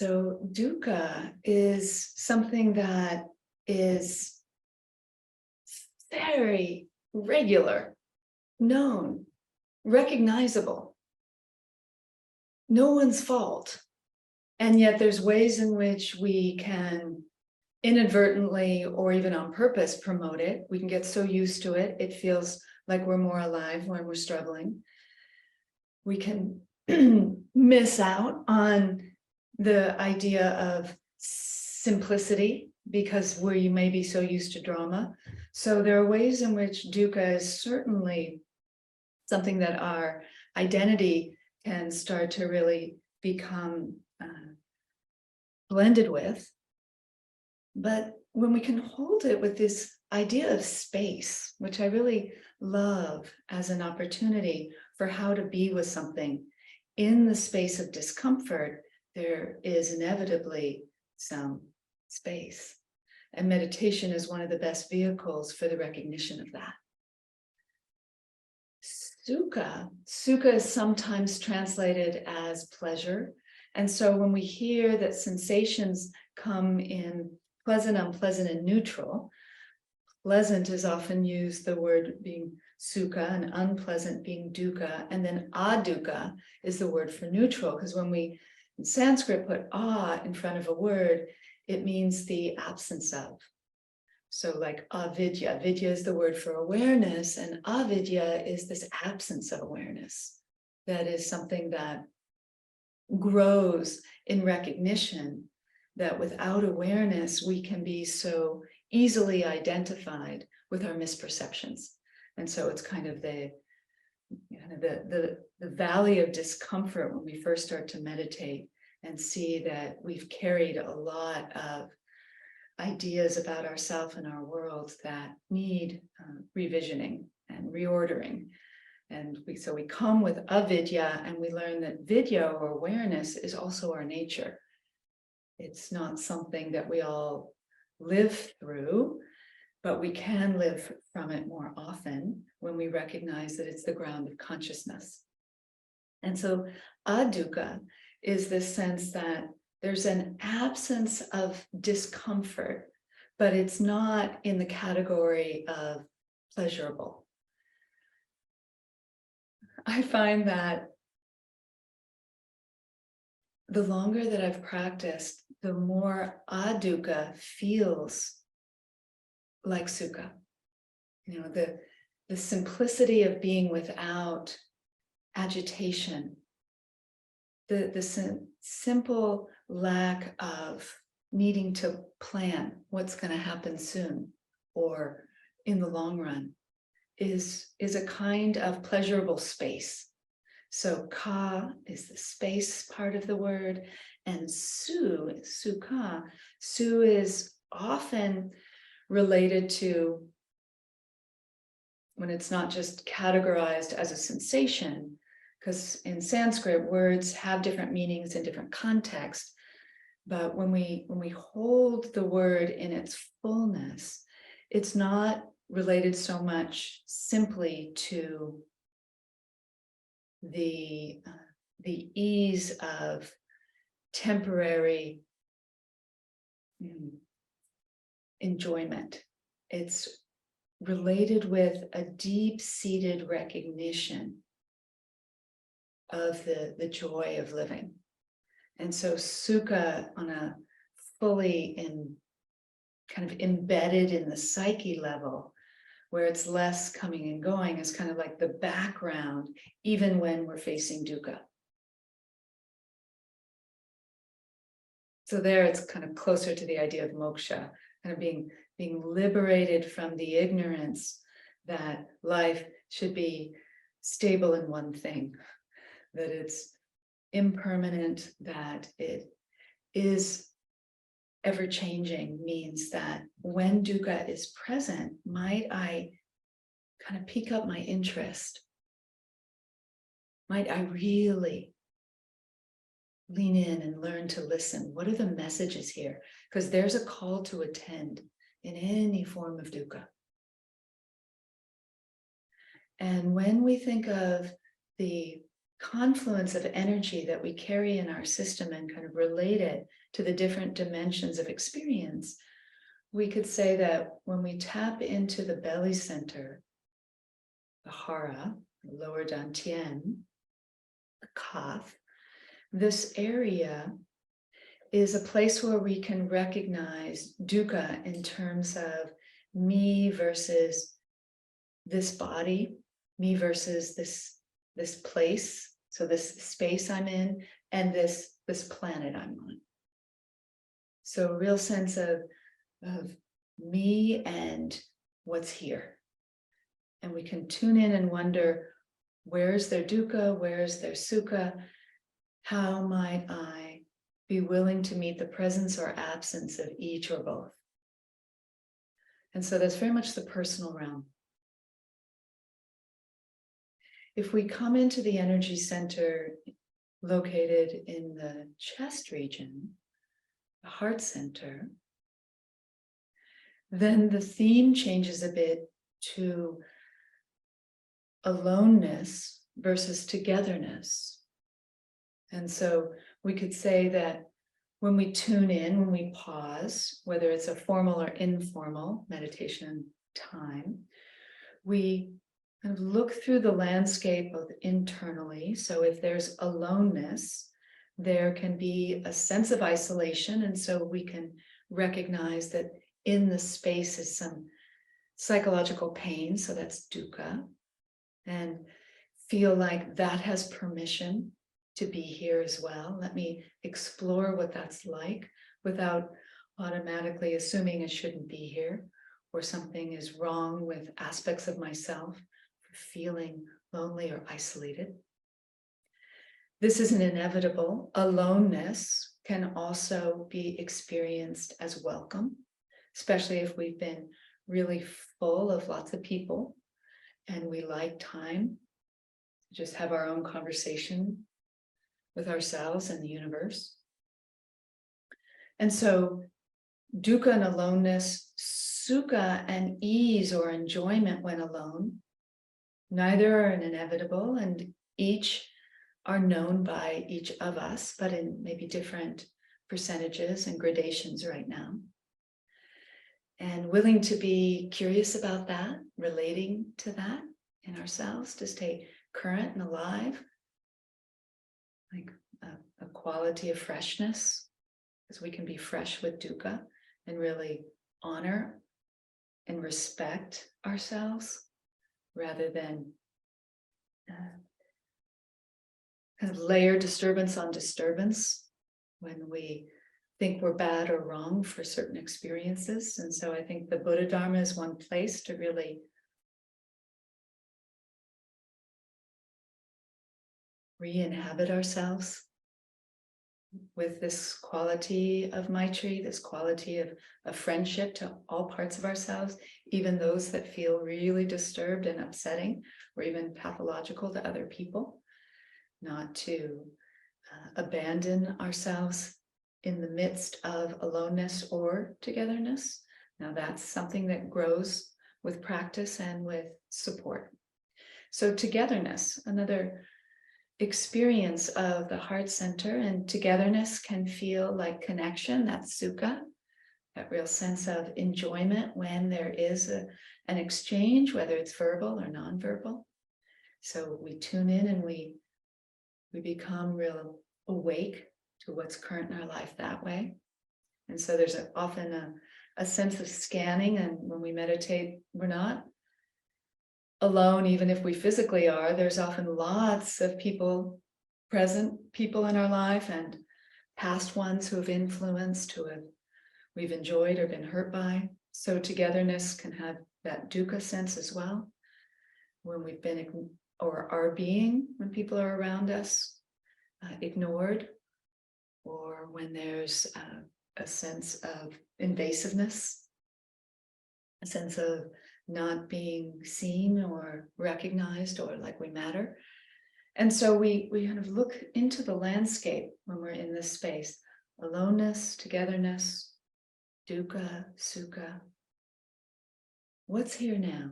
So dukkha is something that is very regular, known, recognizable, no one's fault. And yet there's ways in which we can inadvertently or even on purpose promote it. We can get so used to it, it feels like we're more alive when we're struggling. We can miss out on the idea of simplicity because we may be so used to drama. So there are ways in which dukkha is certainly something that our identity can start to really become blended with. But when we can hold it with this idea of space, which I really love as an opportunity for how to be with something in the space of discomfort, there is inevitably some space. And meditation is one of the best vehicles for the recognition of that. Sukha is sometimes translated as pleasure. And so when we hear that sensations come in pleasant, unpleasant, and neutral, pleasant is often used, the word being sukha, and unpleasant being dukkha, and then adukkha is the word for neutral, because when we in Sanskrit put a in front of a word, it means the absence of. So like avidya, vidya is the word for awareness, and avidya is this absence of awareness. That is something that grows in recognition, that without awareness, we can be so easily identified with our misperceptions. And so it's kind of the valley of discomfort when we first start to meditate and see that we've carried a lot of ideas about ourselves and our world that need revisioning and reordering. And so we come with avidya, and we learn that vidya or awareness is also our nature. It's not something that we all live through, but we can live from it more often when we recognize that it's the ground of consciousness. And so adukkha is this sense that there's an absence of discomfort, but it's not in the category of pleasurable. I find that the longer that I've practiced, the more adukkha feels like sukha. You know, the simplicity of being without agitation, the simple lack of needing to plan what's going to happen soon or in the long run is a kind of pleasurable space. So ka is the space part of the word, and sukha is often related to, when it's not just categorized as a sensation, because in Sanskrit words have different meanings in different contexts, but when we hold the word in its fullness, it's not related so much simply to the ease of temporary enjoyment. It's related with a deep-seated recognition of the joy of living. And so sukha, on a fully kind of embedded in the psyche level, where it's less coming and going, is kind of like the background, even when we're facing dukkha. So there it's kind of closer to the idea of moksha, kind of being liberated from the ignorance that life should be stable in one thing, that it's impermanent, that it is ever-changing, means that when dukkha is present, might I kind of pick up my interest? Might I really lean in and learn to listen? What are the messages here? Because there's a call to attend in any form of dukkha. And when we think of the confluence of energy that we carry in our system and kind of relate it to the different dimensions of experience, we could say that when we tap into the belly center, the hara, the lower dantian, the calf, this area is a place where we can recognize dukkha in terms of me versus this body, me versus this place, so this space I'm in, and this planet I'm on. So a real sense of me and what's here. And we can tune in and wonder, where's their dukkha, where's their sukha? How might I be willing to meet the presence or absence of each or both? And so that's very much the personal realm. If we come into the energy center located in the chest region, the heart center, then the theme changes a bit to aloneness versus togetherness. And so we could say that when we tune in, when we pause, whether it's a formal or informal meditation time, we kind of look through the landscape both internally. So if there's aloneness, there can be a sense of isolation. And so we can recognize that in the space is some psychological pain. So that's dukkha. And feel like that has permission to be here as well. Let me explore what that's like without automatically assuming it shouldn't be here, or something is wrong with aspects of myself for feeling lonely or isolated. This isn't inevitable. Aloneness can also be experienced as welcome, especially if we've been really full of lots of people and we like time to just have our own conversation with ourselves and the universe. And so dukkha and aloneness, sukha and ease or enjoyment when alone, neither are inevitable, and each are known by each of us, but in maybe different percentages and gradations right now. And willing to be curious about that, relating to that in ourselves to stay current and alive, like a quality of freshness, because we can be fresh with dukkha and really honor and respect ourselves rather than kind of layer disturbance on disturbance when we think we're bad or wrong for certain experiences. And so I think the Buddha Dharma is one place to really re-inhabit ourselves with this quality of Maitri, this quality of friendship to all parts of ourselves, even those that feel really disturbed and upsetting, or even pathological to other people, not to abandon ourselves in the midst of aloneness or togetherness. Now that's something that grows with practice and with support. So togetherness, another experience of the heart center, and togetherness can feel like connection. That's sukha, that real sense of enjoyment when there is an exchange, whether it's verbal or non-verbal. So we tune in and we become real awake to what's current in our life that way. And so there's often a sense of scanning, and when we meditate, we're not alone, even if we physically are. There's often lots of people, present people in our life, and past ones who have influenced, we've enjoyed or been hurt by. So togetherness can have that dukkha sense as well, when we've been or are being, when people are around us, ignored, or when there's a sense of invasiveness, a sense of not being seen or recognized or like we matter. And so we kind of look into the landscape when we're in this space: aloneness, togetherness, dukkha, sukha. What's here now?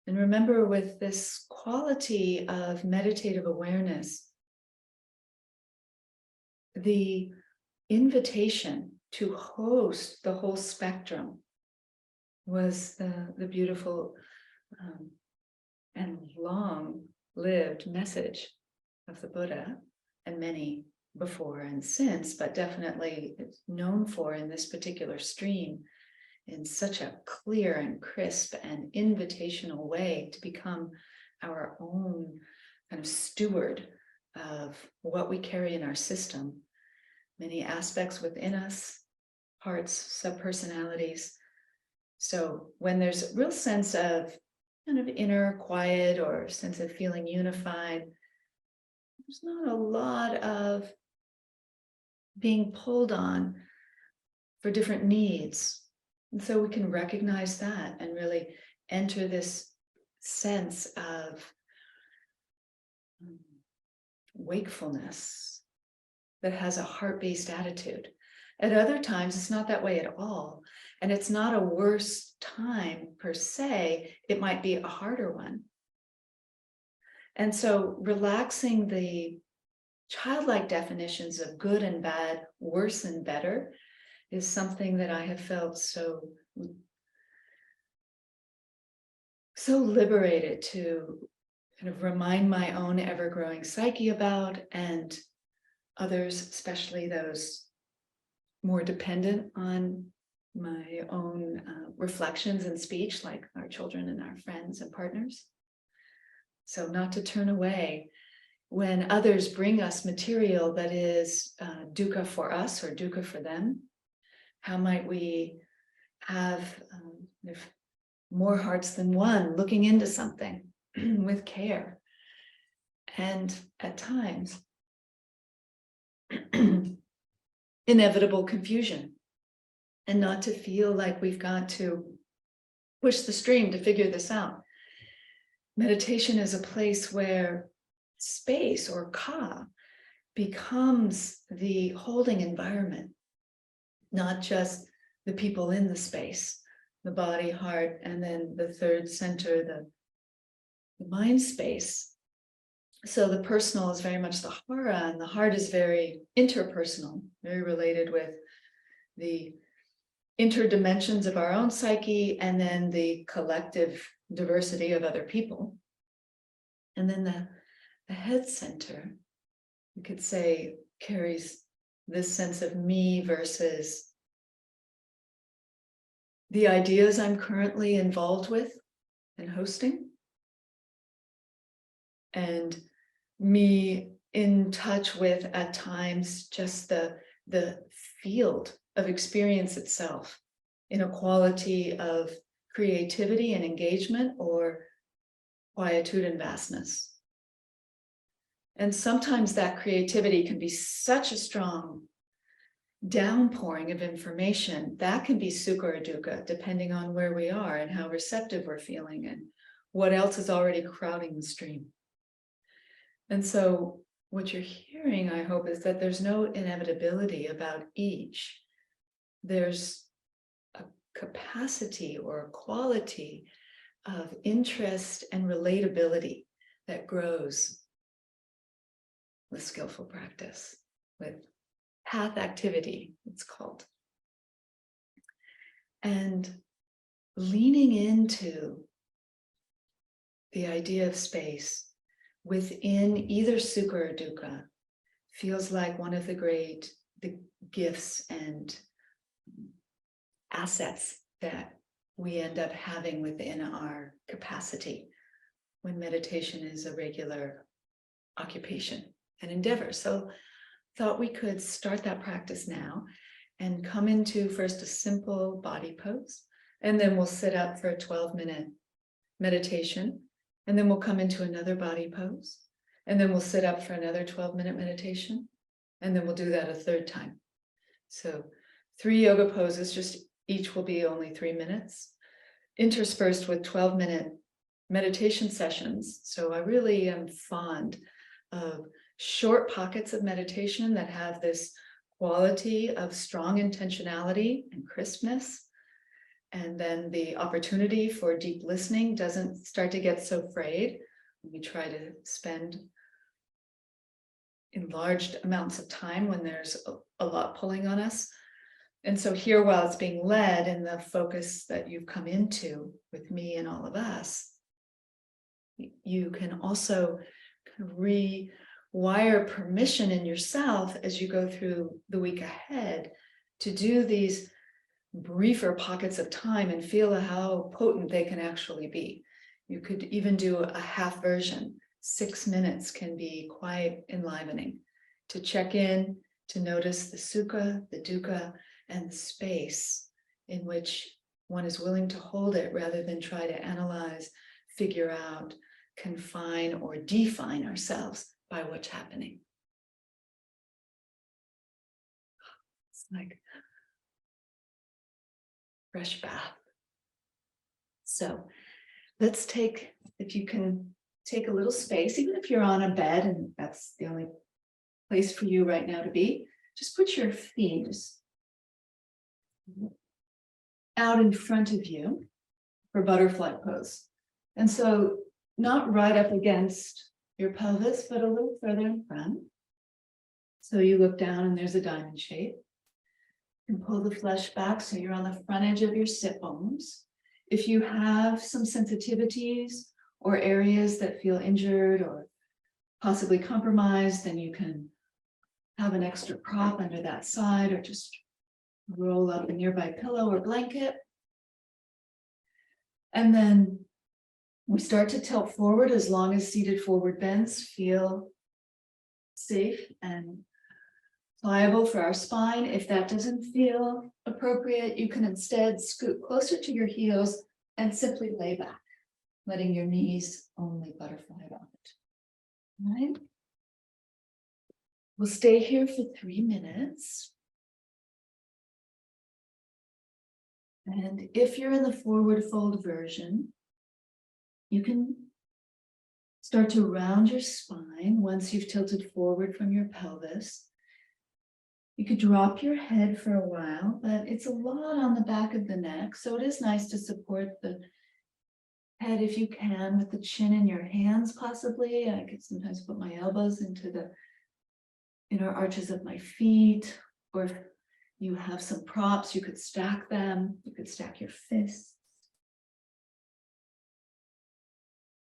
And remember, with this quality of meditative awareness, the invitation to host the whole spectrum was the beautiful and long-lived message of the Buddha, and many before and since, but definitely it's known for in this particular stream in such a clear and crisp and invitational way to become our own kind of steward of what we carry in our system, many aspects within us, parts, subpersonalities. So when there's a real sense of kind of inner quiet or sense of feeling unified, there's not a lot of being pulled on for different needs. And so we can recognize that and really enter this sense of wakefulness that has a heart-based attitude. At other times, it's not that way at all. And it's not a worse time per se, it might be a harder one. And so relaxing the childlike definitions of good and bad, worse and better, is something that I have felt so liberated to kind of remind my own ever-growing psyche about, and others, especially those more dependent on my own reflections and speech, like our children and our friends and partners. So not to turn away when others bring us material that is dukkha for us or dukkha for them. How might we have more hearts than one looking into something with care, and at times inevitable confusion, and not to feel like we've got to push the stream to figure this out. Meditation is a place where space or ka becomes the holding environment, not just the people in the space, the body, heart, and then the third center, the mind space. So the personal is very much the hara, and the heart is very interpersonal, very related with the interdimensions of our own psyche, and then the collective diversity of other people. And then the head center, you could say, carries this sense of me versus the ideas I'm currently involved with and hosting, and me in touch with, at times, just the field of experience itself in a quality of creativity and engagement, or quietude and vastness. And sometimes that creativity can be such a strong downpouring of information that can be sukha or dukkha, depending on where we are and how receptive we're feeling and what else is already crowding the stream. And so what you're hearing, I hope, is that there's no inevitability about each. There's a capacity or a quality of interest and relatability that grows with skillful practice, with path activity, it's called. And leaning into the idea of space within either sukha or dukkha feels like one of the gifts and assets that we end up having within our capacity when meditation is a regular occupation and endeavor. So thought we could start that practice now and come into first a simple body pose, and then we'll sit up for a 12-minute meditation, and then we'll come into another body pose, and then we'll sit up for another 12-minute meditation, and then we'll do that a third time. So 3 yoga poses, just each will be only 3 minutes, interspersed with 12-minute meditation sessions. So I really am fond of short pockets of meditation that have this quality of strong intentionality and crispness, And then the opportunity for deep listening doesn't start to get so frayed. We try to spend enlarged amounts of time when there's a lot pulling on us. And so here, while it's being led in the focus that you've come into with me and all of us, you can also rewire permission in yourself as you go through the week ahead to do these briefer pockets of time and feel how potent they can actually be. You could even do a half version. 6 minutes can be quite enlivening to check in, to notice the Sukha, the Dukkha, and the space in which one is willing to hold it rather than try to analyze, figure out, confine, or define ourselves by what's happening. It's like fresh bath. So let's take, if you can take a little space, even if you're on a bed and that's the only place for you right now to be, just put your feet just out in front of you for butterfly pose. And so not right up against your pelvis, but a little further in front. So you look down and there's a diamond shape. And pull the flesh back so you're on the front edge of your sit bones. If you have some sensitivities or areas that feel injured or possibly compromised, then you can have an extra prop under that side or just roll up a nearby pillow or blanket. And then we start to tilt forward as long as seated forward bends feel safe and pliable for our spine. If that doesn't feel appropriate, you can instead scoot closer to your heels and simply lay back, letting your knees only butterfly around. All right. We'll stay here for 3 minutes. And if you're in the forward fold version, you can start to round your spine once you've tilted forward from your pelvis. You could drop your head for a while, but it's a lot on the back of the neck. So it is nice to support the head if you can with the chin in your hands, possibly. I could sometimes put my elbows into the inner arches of my feet, or if you have some props, you could stack them. You could stack your fists.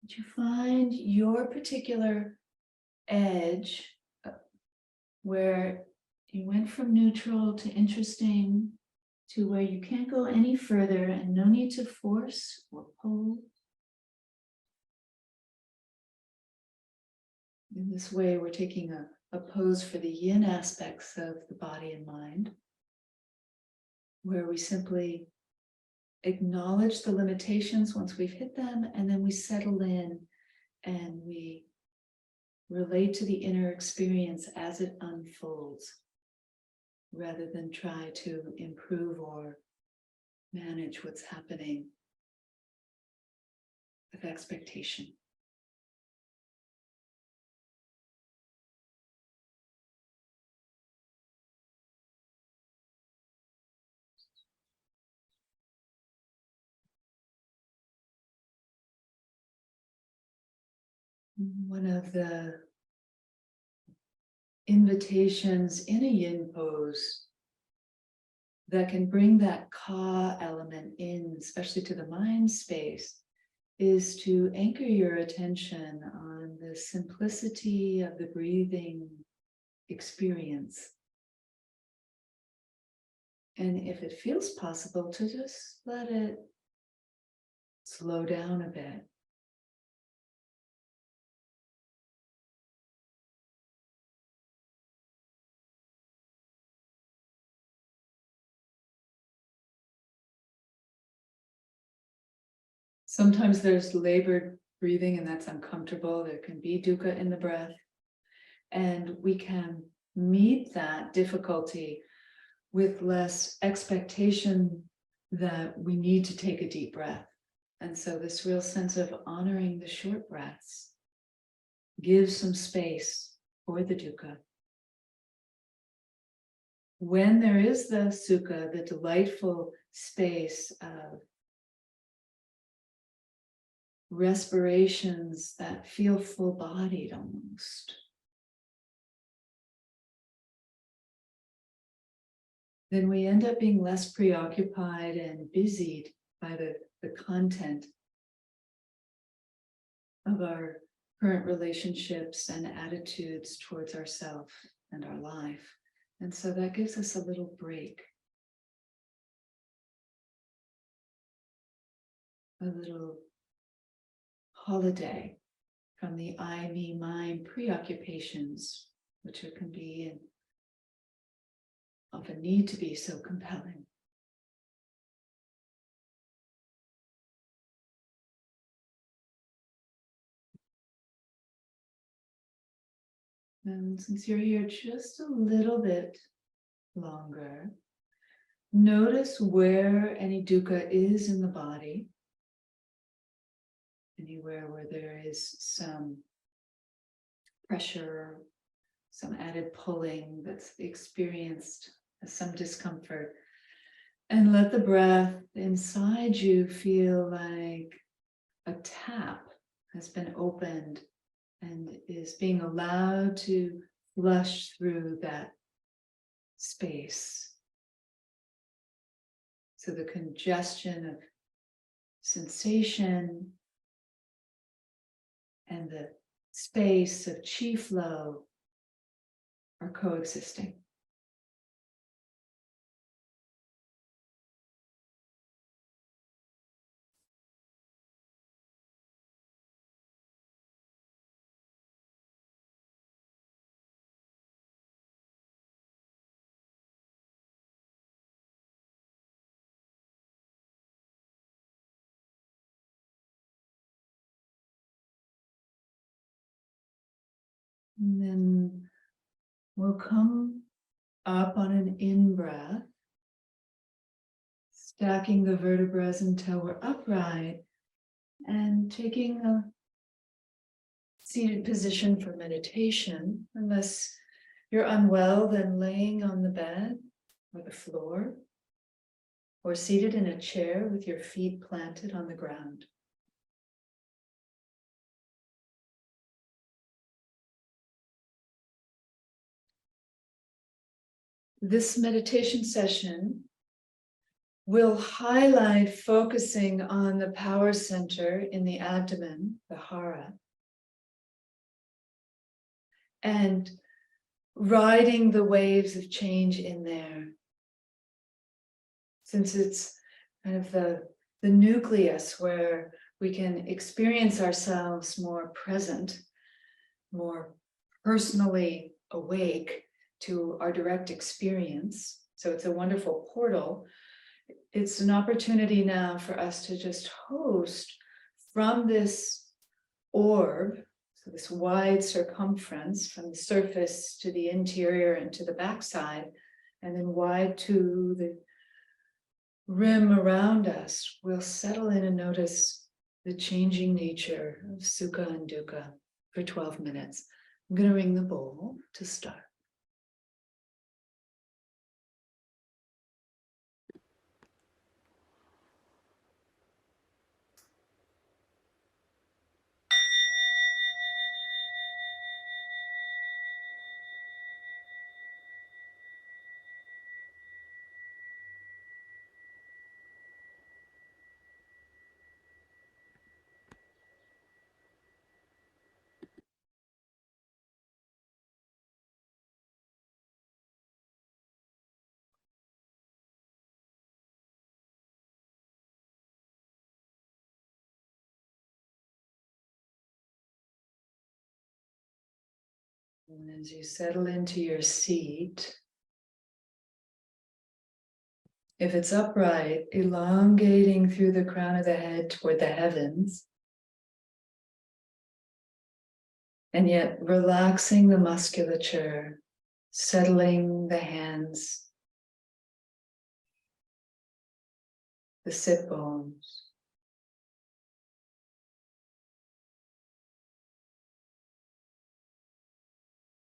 But you find your particular edge where you went from neutral to interesting to where you can't go any further and no need to force or pull. In this way, we're taking a pose for the yin aspects of the body and mind, where we simply acknowledge the limitations once we've hit them, and then we settle in and we relate to the inner experience as it unfolds, rather than try to improve or manage what's happening with expectation. One of the invitations in a yin pose that can bring that ka element in, especially to the mind space, is to anchor your attention on the simplicity of the breathing experience. And if it feels possible, to just let it slow down a bit. Sometimes there's labored breathing and that's uncomfortable. There can be dukkha in the breath. And we can meet that difficulty with less expectation that we need to take a deep breath. And so this real sense of honoring the short breaths gives some space for the dukkha. when there is the sukha, the delightful space of respirations that feel full-bodied almost, then we end up being less preoccupied and busied by the content of our current relationships and attitudes towards ourselves and our life. And so that gives us a little break, a little holiday from the I, me, mine preoccupations, which it can be and often need to be so compelling. And since you're here just a little bit longer, notice where any dukkha is in the body, anywhere where there is some pressure, some added pulling that's experienced as some discomfort. And let the breath inside you feel like a tap has been opened and is being allowed to flush through that space. So the congestion of sensation and the space of chi flow are coexisting. And then we'll come up on an in-breath, stacking the vertebrae until we're upright and taking a seated position for meditation. Unless you're unwell, then laying on the bed or the floor, or seated in a chair with your feet planted on the ground. This meditation session will highlight focusing on the power center in the abdomen, the hara, and riding the waves of change in there. Since it's kind of the nucleus where we can experience ourselves more present, more personally awake to our direct experience. So it's a wonderful portal. It's an opportunity now for us to just host from this orb, so this wide circumference from the surface to the interior and to the backside, and then wide to the rim around us. We'll settle in and notice the changing nature of Sukha and Dukkha for 12 minutes. I'm going to ring the bowl to start. And as you settle into your seat, if it's upright, elongating through the crown of the head toward the heavens, and yet relaxing the musculature, settling the hands, the sit bones,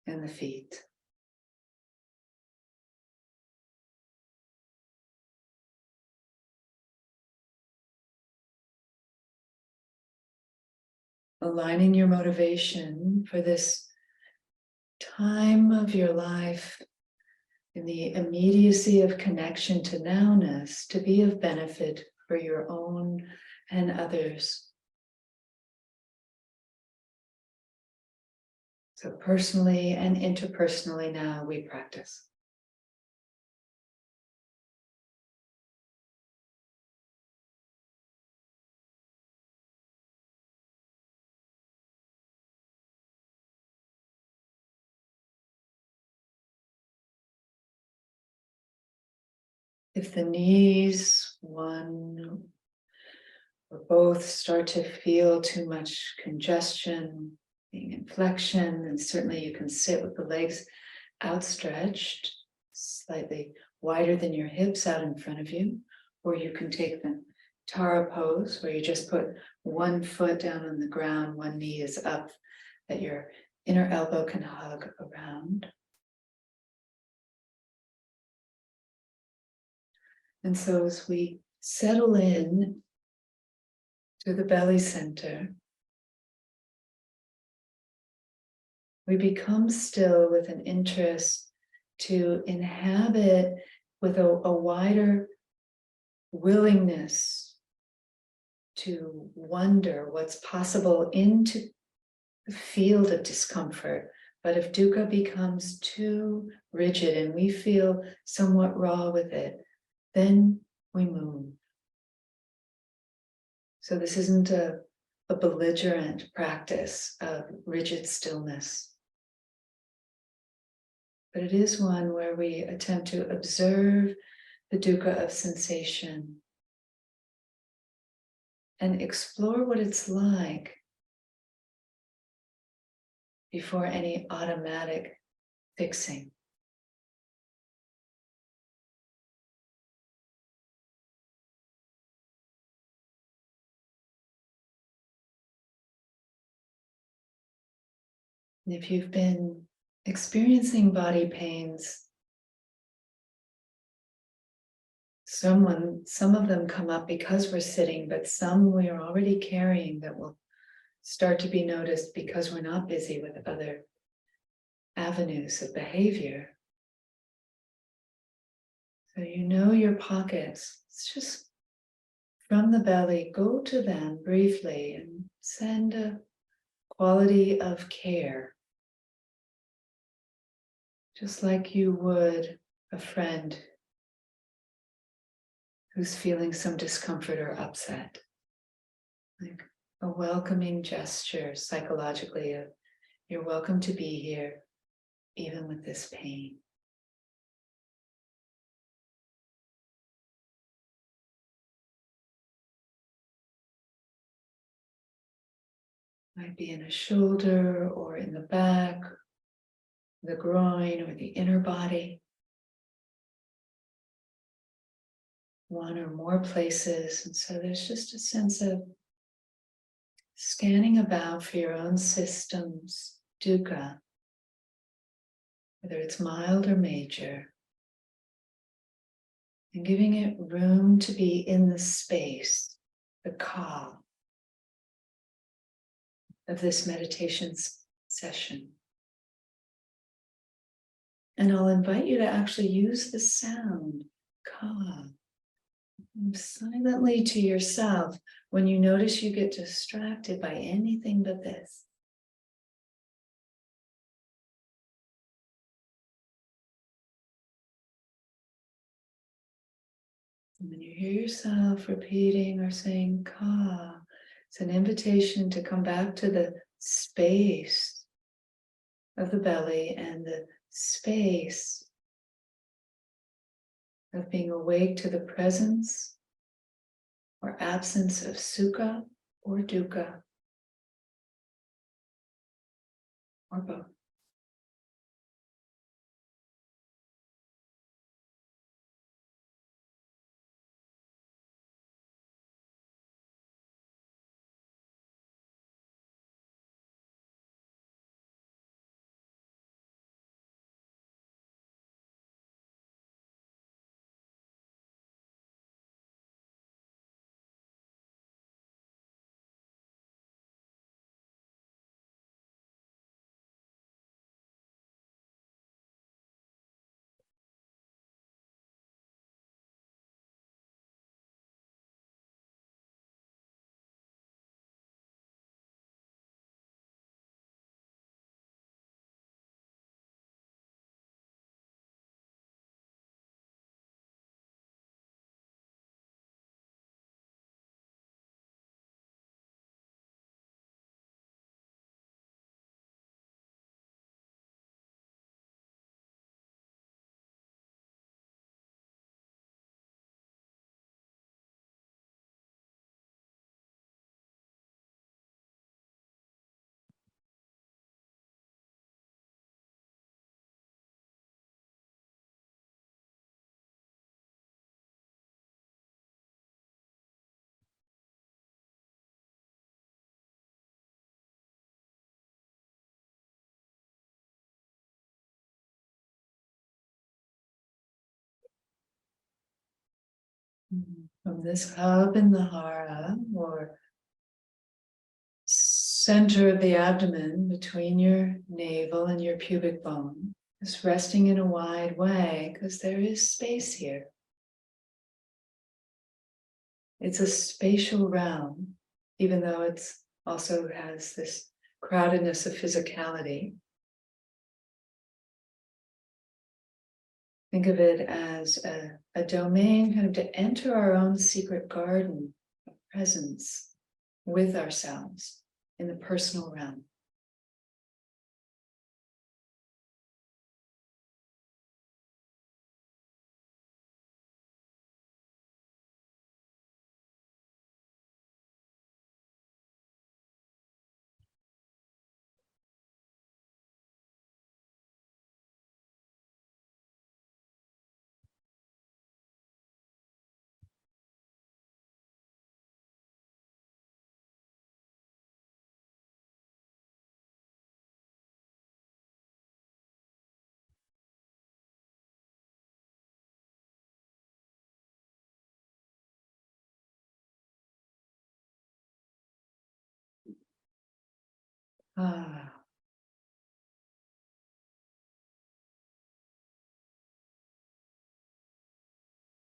and the feet. aligning your motivation for this time of your life in the immediacy of connection to nowness to be of benefit for your own and others. So personally and interpersonally now we practice. If the knees, one or both, start to feel too much congestion, being in flexion, and certainly you can sit with the legs outstretched, slightly wider than your hips out in front of you, or you can take the Tara pose where you just put one foot down on the ground, one knee is up, that your inner elbow can hug around. And so as we settle in to the belly center, we become still with an interest to inhabit with a wider willingness to wonder what's possible into the field of discomfort. But if dukkha becomes too rigid and we feel somewhat raw with it, then we move. So this isn't a belligerent practice of rigid stillness, but it is one where we attempt to observe the dukkha of sensation and explore what it's like before any automatic fixing. And if you've been experiencing body pains, some of them come up because we're sitting, but some we are already carrying that will start to be noticed because we're not busy with other avenues of behavior. So you know your pockets. It's just from the belly, go to them briefly and send a quality of care. Just like you would a friend who's feeling some discomfort or upset. Like a welcoming gesture psychologically of, you're welcome to be here, even with this pain. Might be in a shoulder or in the back, the groin or the inner body. One or more places. And so there's just a sense of scanning about for your own system's dukkha, whether it's mild or major, and giving it room to be in the space, the ka of this meditation session. And I'll invite you to actually use the sound, ka, silently to yourself when you notice you get distracted by anything but this. And when you hear yourself repeating or saying ka, it's an invitation to come back to the space of the belly and the space of being awake to the presence or absence of sukha or dukkha, or both. From this hub in the hara, or center of the abdomen between your navel and your pubic bone, just resting in a wide way because there is space here. It's a spatial realm, even though it's also has this crowdedness of physicality. Think of it as a domain, kind of to enter our own secret garden of presence with ourselves in the personal realm. Ah,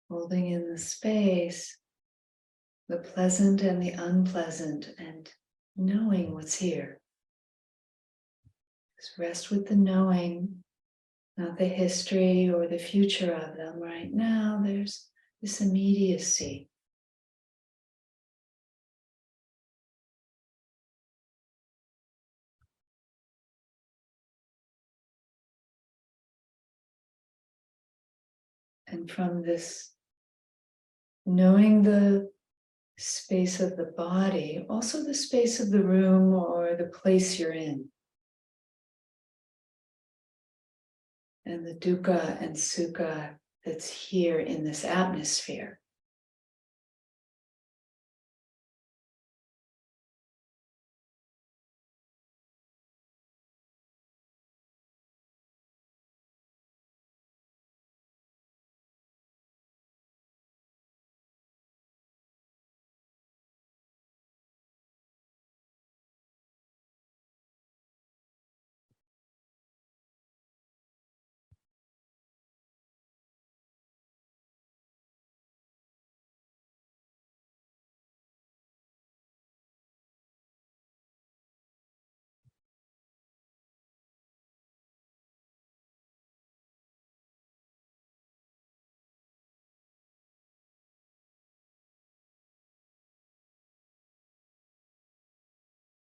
holding in the space, the pleasant and the unpleasant, and knowing what's here. Just rest with the knowing, not the history or the future of them. Right now, there's this immediacy. And from this knowing the space of the body, also the space of the room or the place you're in. And the dukkha and sukha that's here in this atmosphere.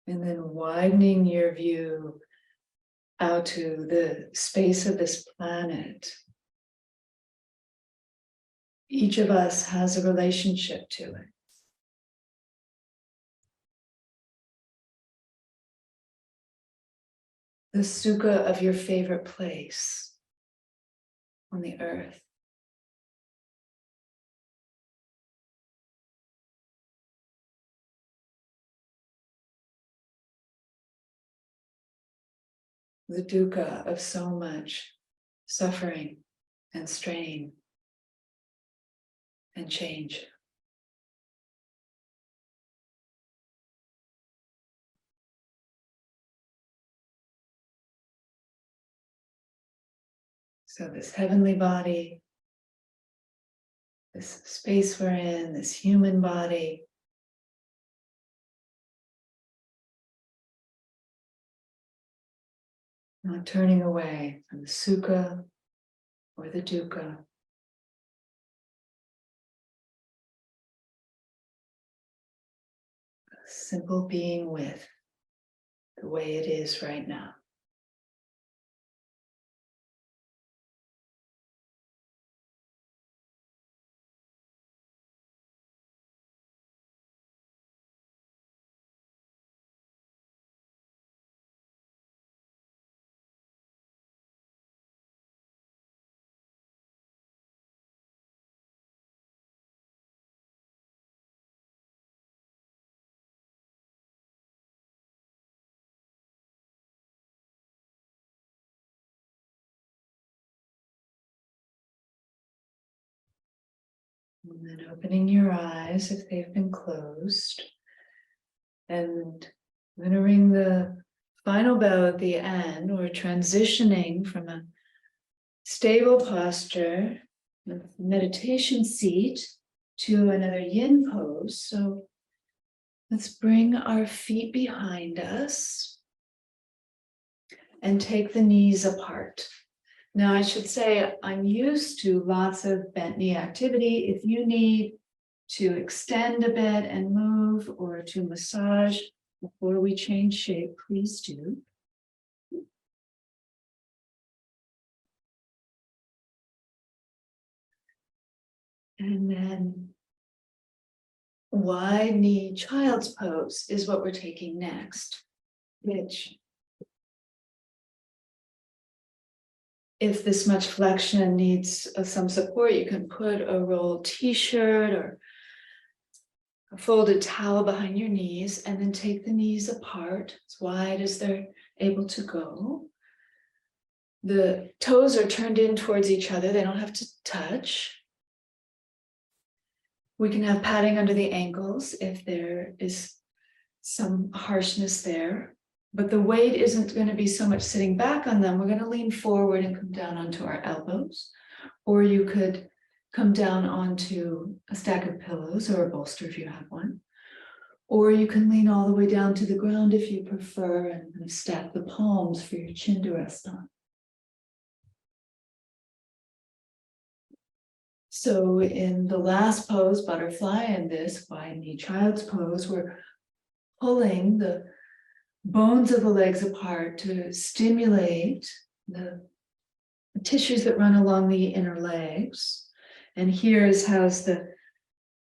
And then widening your view out to the space of this planet. Each of us has a relationship to it. The sukha of your favorite place on the earth. The dukkha of so much suffering and strain and change. So this heavenly body, this space we're in, this human body, not turning away from the sukha or the dukkha. Simple being with the way it is right now. And then opening your eyes if they've been closed. And entering the final bow at the end, or transitioning from a stable posture, the meditation seat, to another yin pose. So let's bring our feet behind us and take the knees apart. Now, I should say I'm used to lots of bent knee activity. If you need to extend a bit and move, or to massage before we change shape, please do. And then wide knee child's pose is what we're taking next, which, if this much flexion needs some support, you can put a rolled t-shirt or a folded towel behind your knees, and then take the knees apart as wide as they're able to go. The toes are turned in towards each other. They don't have to touch. We can have padding under the ankles if there is some harshness there, but the weight isn't going to be so much sitting back on them. We're going to lean forward and come down onto our elbows, or you could come down onto a stack of pillows or a bolster if you have one, or you can lean all the way down to the ground if you prefer, and kind of stack the palms for your chin to rest on. So in the last pose, butterfly, and this wide knee child's pose, we're pulling the bones of the legs apart to stimulate the tissues that run along the inner legs. And here's how's the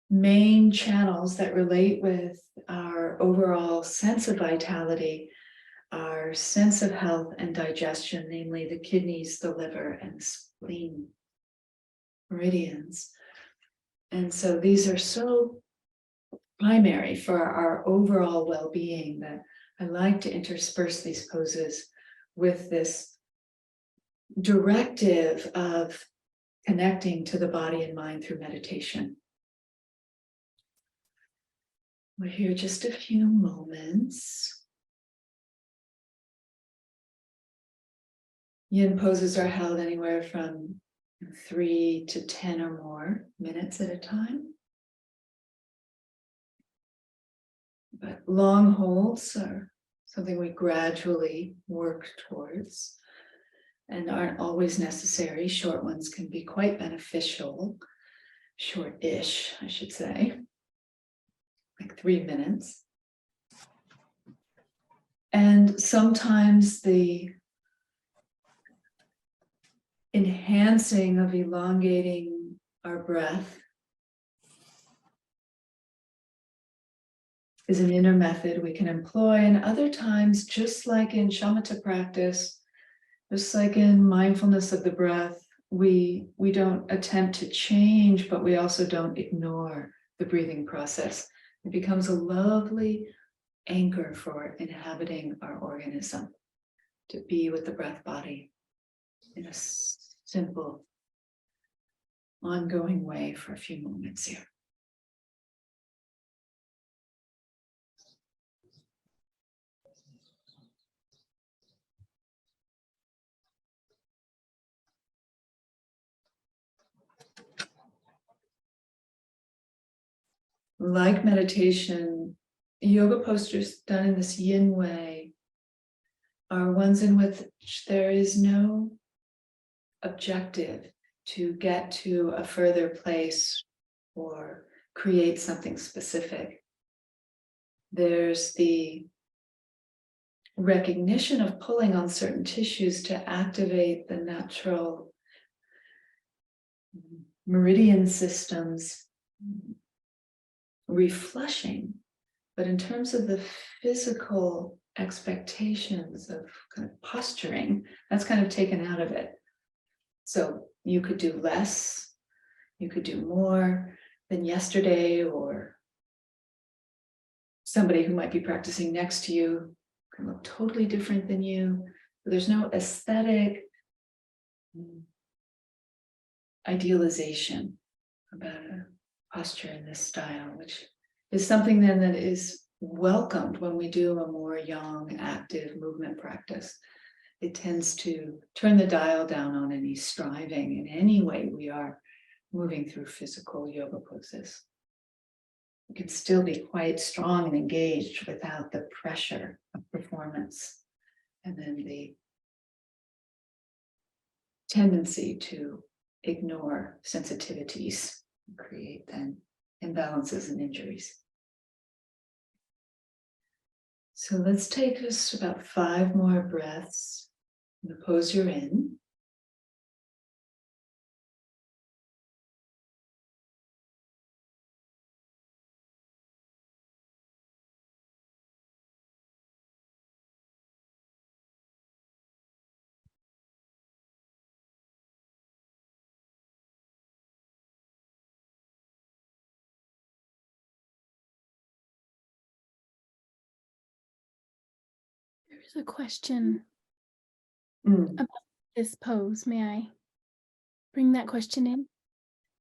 main channels that relate with our overall sense of vitality, our sense of health and digestion, namely the kidneys, the liver, and the spleen meridians. And so these are so primary for our overall well-being that I like to intersperse these poses with this directive of connecting to the body and mind through meditation. We're here just a few moments. Yin poses are held anywhere from 3 to 10 or more minutes at a time. But long holds are something we gradually work towards and aren't always necessary. Short ones can be quite beneficial, short-ish, I should say, like 3 minutes. And sometimes the enhancing of elongating our breath is an inner method we can employ, and other times, just like in shamatha practice, just like in mindfulness of the breath, we don't attempt to change, but we also don't ignore the breathing process. It becomes a lovely anchor for inhabiting our organism, to be with the breath body in a simple, ongoing way for a few moments here. Like meditation, yoga postures done in this yin way are ones in which there is no objective to get to a further place or create something specific. There's the recognition of pulling on certain tissues to activate the natural meridian systems, reflushing. But in terms of the physical expectations of kind of posturing, that's kind of taken out of it. So you could do less, you could do more than yesterday, or somebody who might be practicing next to you can look totally different than you. There's no aesthetic idealization about posture in this style, which is something then that is welcomed when we do a more yang, active movement practice. It tends to turn the dial down on any striving in any way we are moving through physical yoga poses. We can still be quite strong and engaged without the pressure of performance and then the tendency to ignore sensitivities and create then imbalances and injuries. So let's take us about 5 more breaths in the pose you're in. There's a question about this pose. May I bring that question in?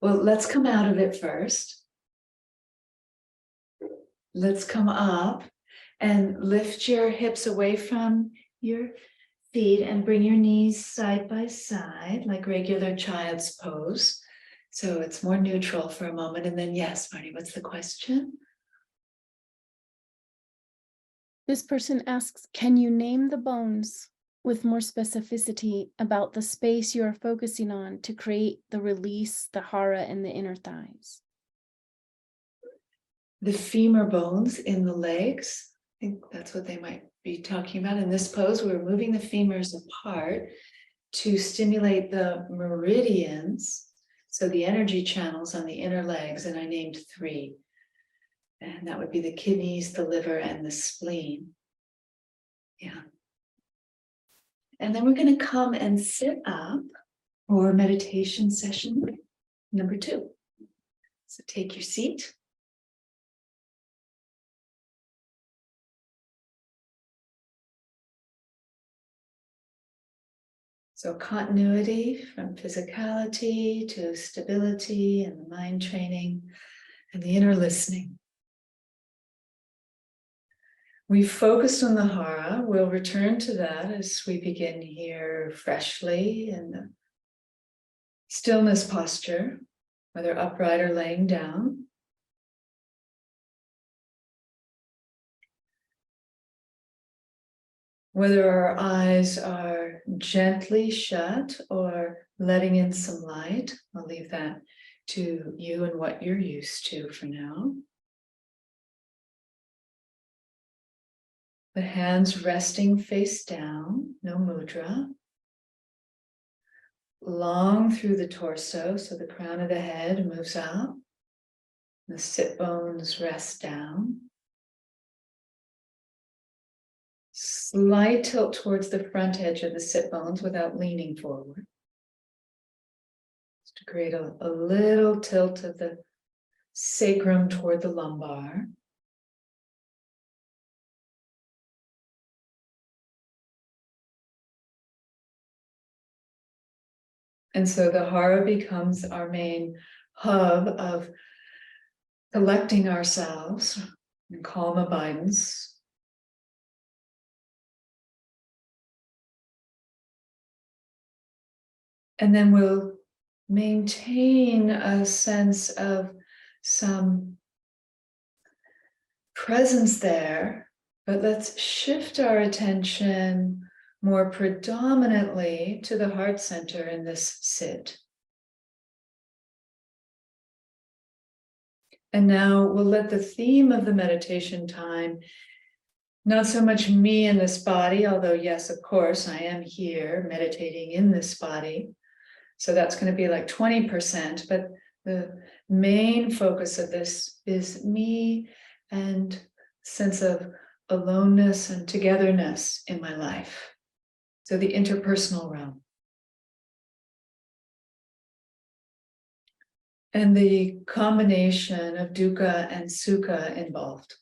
Well, let's come out of it first. Let's come up and lift your hips away from your feet and bring your knees side by side like regular child's pose. So it's more neutral for a moment. And then, yes, Marty, what's the question? This person asks, can you name the bones with more specificity about the space you are focusing on to create the release, the hara, and the inner thighs? The femur bones in the legs. I think that's what they might be talking about. In this pose, we're moving the femurs apart to stimulate the meridians, so the energy channels on the inner legs, and I named 3. And that would be the kidneys, the liver, and the spleen. Yeah. And then we're going to come and sit up for meditation session number 2. So take your seat. So continuity from physicality to stability and the mind training and the inner listening. We focused on the hara. We'll return to that as we begin here freshly in the stillness posture, whether upright or laying down. Whether our eyes are gently shut or letting in some light, I'll leave that to you and what you're used to for now. The hands resting face down, no mudra. Long through the torso, so the crown of the head moves out. The sit bones rest down. Slight tilt towards the front edge of the sit bones without leaning forward. Just to create a little tilt of the sacrum toward the lumbar. And so the hara becomes our main hub of collecting ourselves in calm abidance. And then we'll maintain a sense of some presence there, but let's shift our attention more predominantly to the heart center in this sit. And now we'll let the theme of the meditation time, not so much me in this body, although yes, of course, I am here meditating in this body. So that's going to be like 20%, but the main focus of this is me and sense of aloneness and togetherness in my life. So the interpersonal realm. And the combination of dukkha and sukha involved.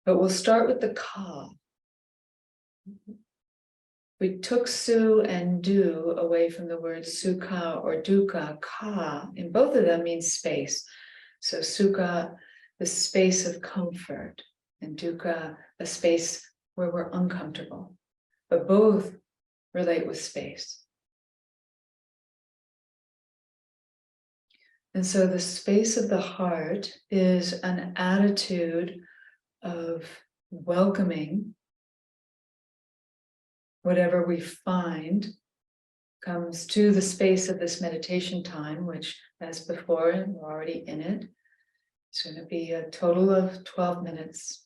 But we'll start with the ka. we took su and du away from the word sukha or dukkha, ka, in both of them means space. So sukha, the space of comfort, and dukkha, a space where we're uncomfortable. But both relate with space. And so the space of the heart is an attitude of welcoming whatever we find comes to the space of this meditation time, which, as before, we're already in it. It's going to be a total of 12 minutes.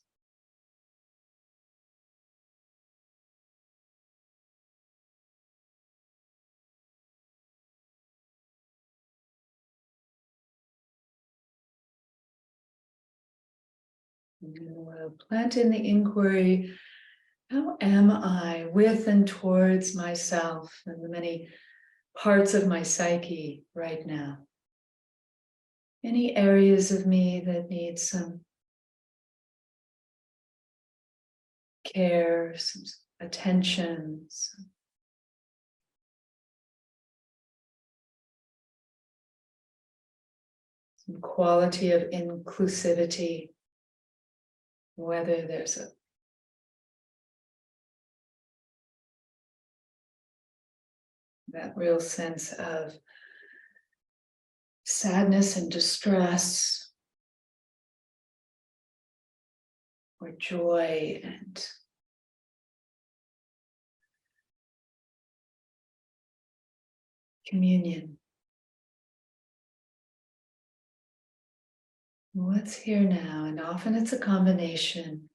And we'll plant in the inquiry, how am I with and towards myself and the many parts of my psyche right now? Any areas of me that need some care, some attention, some quality of inclusivity, whether there's that real sense of sadness and distress, or joy and communion. What's here now? And often it's a combination.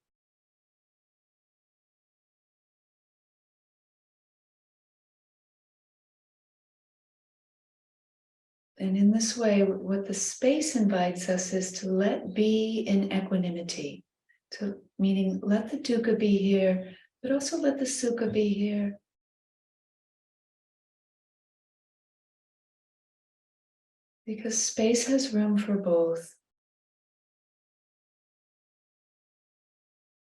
And in this way, what the space invites us is to let be in equanimity. To, meaning, let the dukkha be here, but also let the sukha be here. Because space has room for both.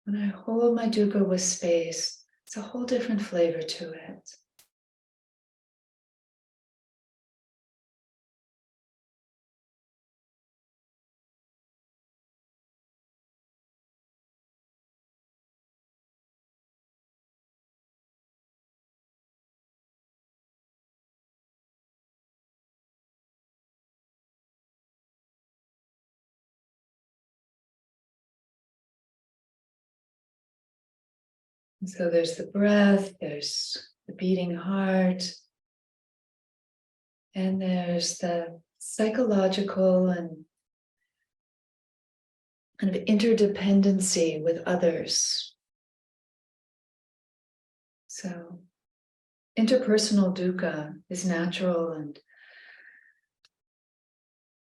When I hold my dukkha with space, it's a whole different flavor to it. And so there's the breath, there's the beating heart, and there's the psychological and kind of interdependency with others. So interpersonal dukkha is natural and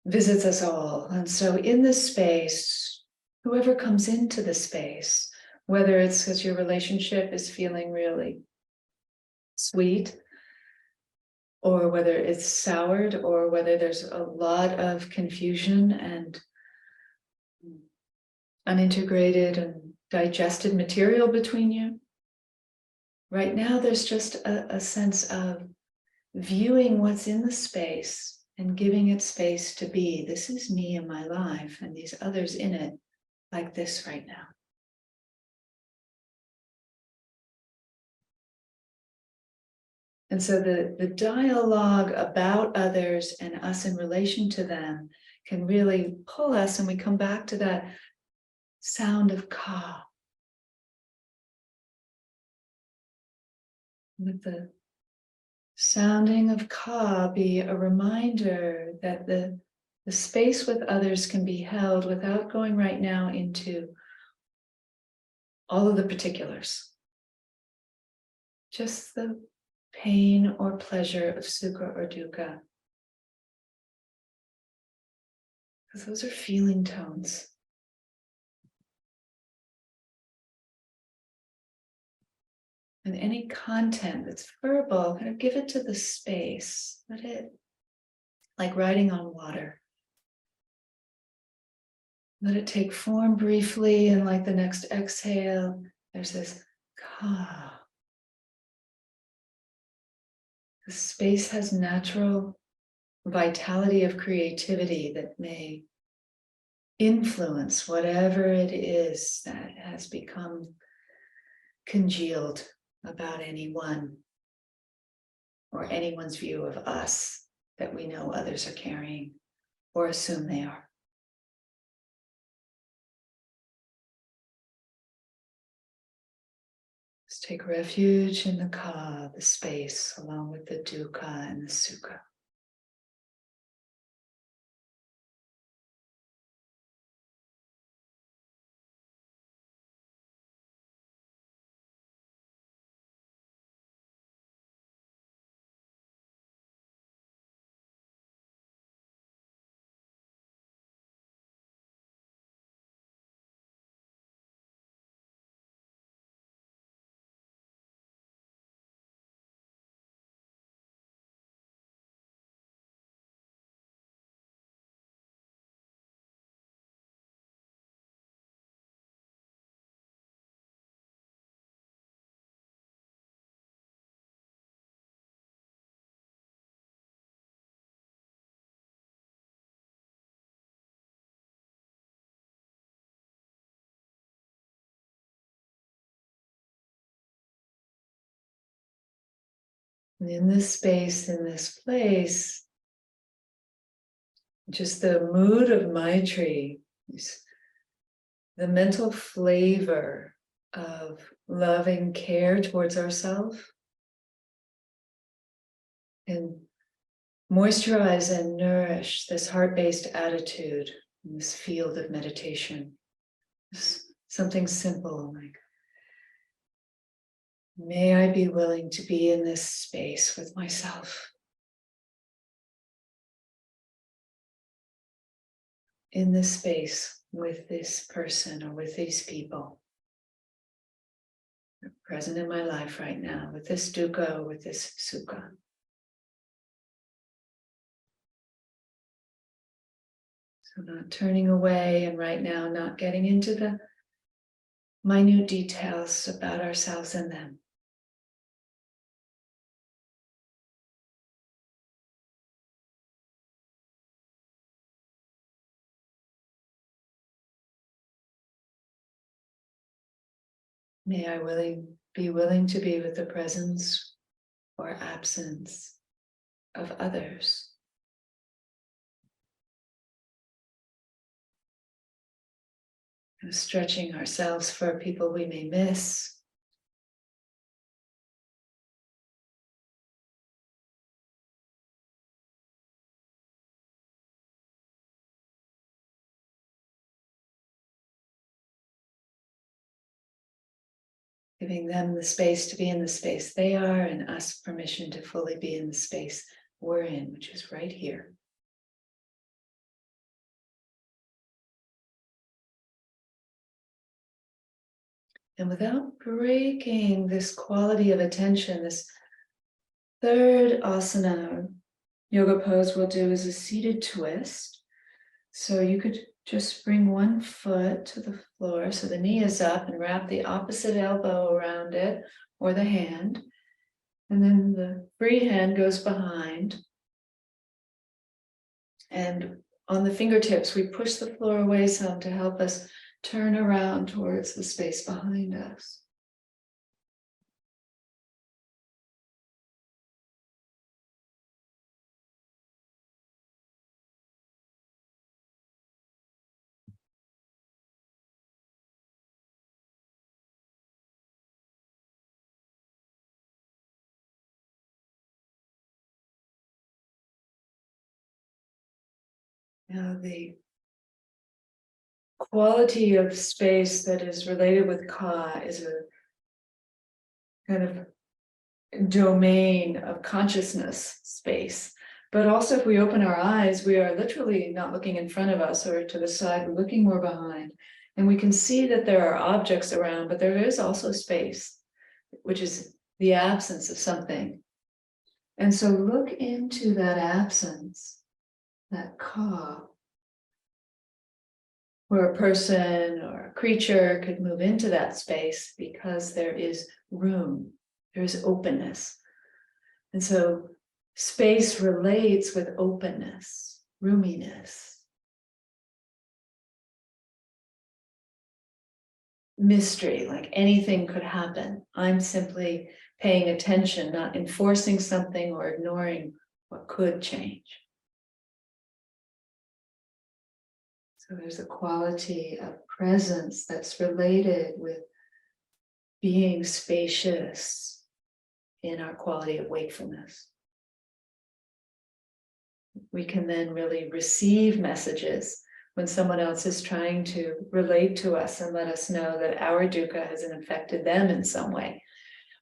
visits us all. And so in this space, whoever comes into the space, whether it's because your relationship is feeling really sweet, or whether it's soured, or whether there's a lot of confusion and unintegrated and digested material between you. Right now, there's just a sense of viewing what's in the space and giving it space to be. This is me and my life, and these others in it, like this right now. And so the dialogue about others and us in relation to them can really pull us, and we come back to that sound of ka. Let the sounding of ka be a reminder that the space with others can be held without going right now into all of the particulars. Just the pain or pleasure of sukha or dukkha. Because those are feeling tones. And any content that's verbal, kind of give it to the space. Let it, like riding on water. Let it take form briefly, and like the next exhale, there's this ka. The space has natural vitality of creativity that may influence whatever it is that has become congealed about anyone or anyone's view of us that we know others are carrying or assume they are. Just take refuge in the ka, the space, along with the dukkha and the sukha. And in this space, in this place, just the mood of Maitri, the mental flavor of loving care towards ourselves, and moisturize and nourish this heart-based attitude in this field of meditation. Just something simple like, may I be willing to be in this space with myself. In this space with this person or with these people. They're present in my life right now with this dukkha, with this sukha. So not turning away and right now not getting into the minute details about ourselves and them. May I be willing to be with the presence or absence of others. And stretching ourselves for people we may miss. Giving them the space to be in the space they are, and us permission to fully be in the space we're in, which is right here. And without breaking this quality of attention, this third asana yoga pose we'll do is a seated twist. So you could just bring one foot to the floor, so the knee is up, and wrap the opposite elbow around it, or the hand. And then the free hand goes behind. And on the fingertips, we push the floor away some to help us turn around towards the space behind us. Now the quality of space that is related with ka is a kind of domain of consciousness space. But also if we open our eyes, we are literally not looking in front of us or to the side, we're looking more behind. And we can see that there are objects around, but there is also space, which is the absence of something. And so look into that absence, that ka, where a person or a creature could move into that space because there is room, there is openness. And so Space relates with openness, roominess, mystery, like anything could happen. I'm simply paying attention, not enforcing something or ignoring what could change. So there's a quality of presence that's related with being spacious in our quality of wakefulness. We can then really receive messages when someone else is trying to relate to us and let us know that our dukkha has affected them in some way.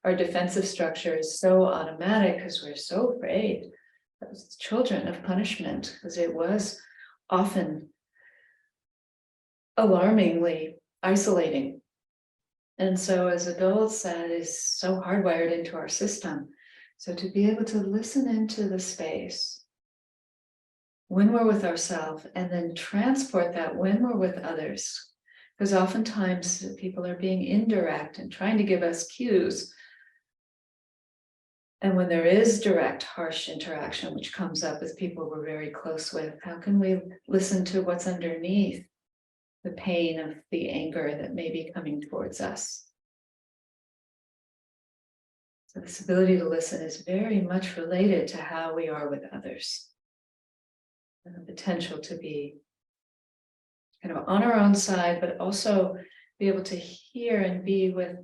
Our defensive structure is so automatic because we're so afraid as children of punishment, because it was often alarmingly isolating. And so as adults, that is so hardwired into our system. So to be able to listen into the space when we're with ourselves and then transport that when we're with others, because oftentimes people are being indirect and trying to give us cues. And when there is direct, harsh interaction, which comes up with people we're very close with, how can we listen to what's underneath the pain of the anger that may be coming towards us? So this ability to listen is very much related to how we are with others. And the potential to be kind of on our own side, but also be able to hear and be with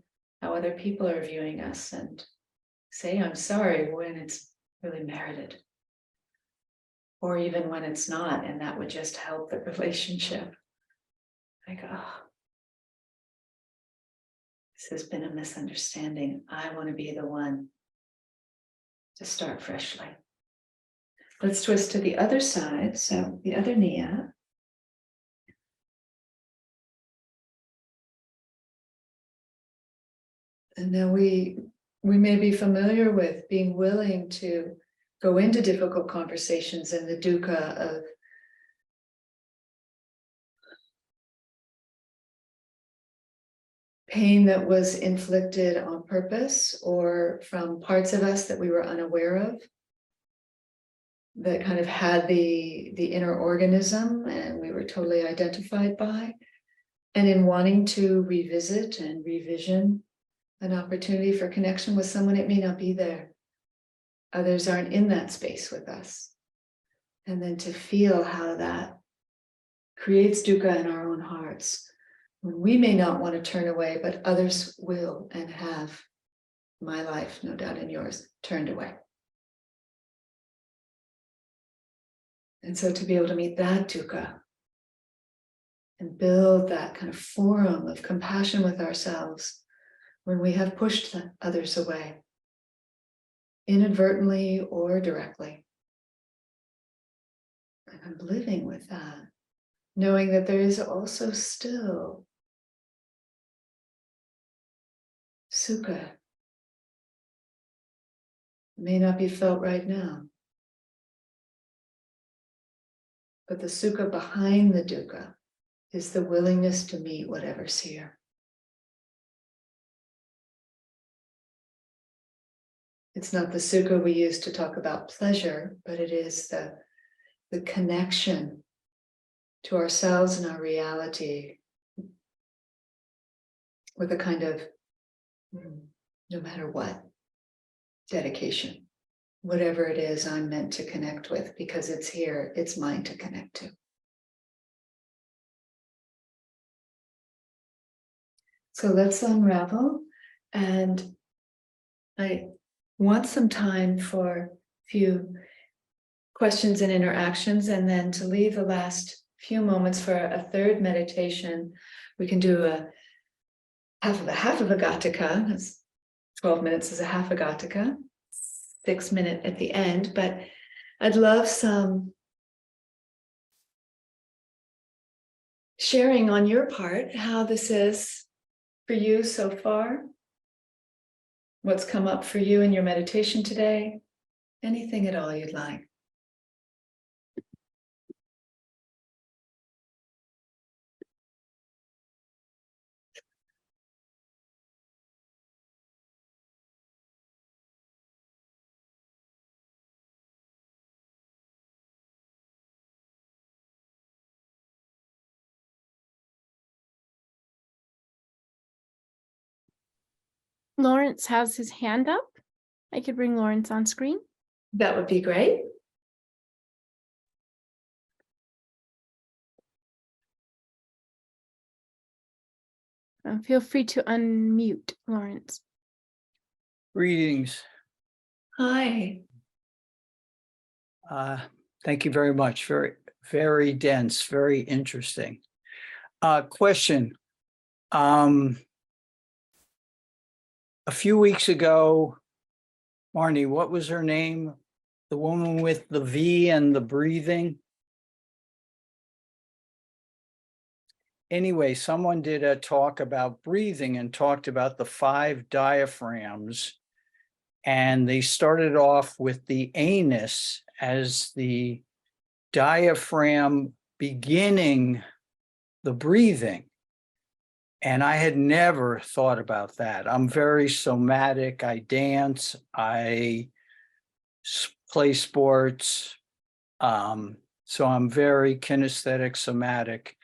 how other people are viewing us and say, I'm sorry when it's really merited. Or even when it's not, and that would just help the relationship. Like, oh, this has been a misunderstanding. I want to be the one to start freshly. Let's twist to the other side. So the other knee up. And now we may be familiar with being willing to go into difficult conversations in the dukkha of pain that was inflicted on purpose or from parts of us that we were unaware of, that kind of had the inner organism and we were totally identified by. And in wanting to revisit and revision an opportunity for connection with someone, it may not be there. Others aren't in that space with us. And then to feel how that creates dukkha in our own hearts, when we may not want to turn away, but others will and have, my life, no doubt in yours, turned away. And so to be able to meet that dukkha and build that kind of forum of compassion with ourselves when we have pushed the others away, inadvertently or directly. And I'm living with that, knowing that there is also still Sukha. It may not be felt right now, but the Sukha behind the dukkha is the willingness to meet whatever's here. It's not the Sukha we use to talk about pleasure, but it is the connection to ourselves and our reality with a kind of, no matter what, dedication. Whatever it is I'm meant to connect with, because it's here, it's mine to connect to. So let's unravel, and I want some time for a few questions and interactions, and then to leave the last few moments for a third meditation. We can do a half of a gataka. That's 12 minutes is a half a gataka, 6 minute at the end, but I'd love some sharing on your part, how this is for you so far, what's come up for you in your meditation today, anything at all you'd like. Lawrence has his hand up. I could bring Lawrence on screen. That would be great. Feel free to unmute, Lawrence. Greetings. Hi. Thank you very much. Very, very dense, very interesting. Question. A few weeks ago, Marnie, what was her name? The woman with the V and the breathing? Anyway, someone did a talk about breathing and talked about the 5 diaphragms. And they started off with the anus as the diaphragm beginning the breathing. And I had never thought about that. I'm very somatic. I dance, I play sports. So I'm very kinesthetic, somatic.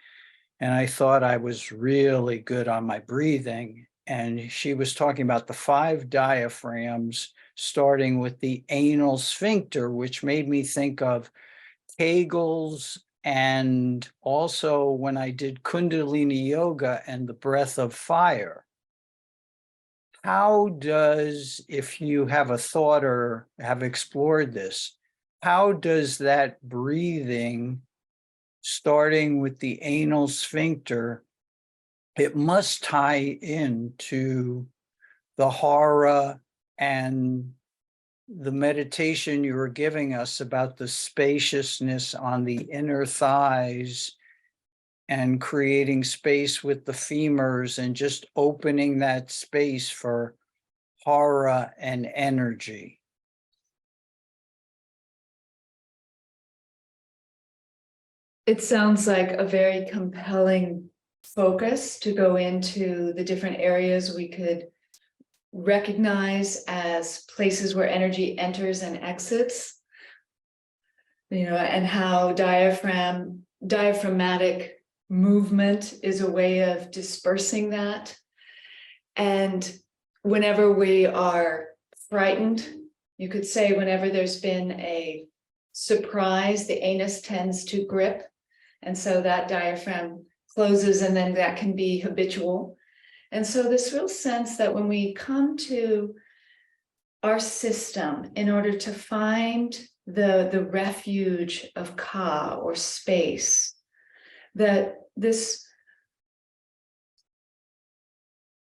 And I thought I was really good on my breathing. And she was talking about the 5 diaphragms, starting with the anal sphincter, which made me think of Kegels, and also when I did Kundalini yoga and the breath of fire. How does, if you have a thought or have explored this, how does that breathing, starting with the anal sphincter, it must tie into the hara and the meditation you were giving us about the spaciousness on the inner thighs and creating space with the femurs and just opening that space for hara and energy. It sounds like a very compelling focus to go into the different areas we could recognize as places where energy enters and exits, and how diaphragmatic movement is a way of dispersing that. And whenever we are frightened, you could say whenever there's been a surprise, the anus tends to grip. And so that diaphragm closes, and then that can be habitual. And so this real sense that when we come to our system in order to find the refuge of ka or space, that this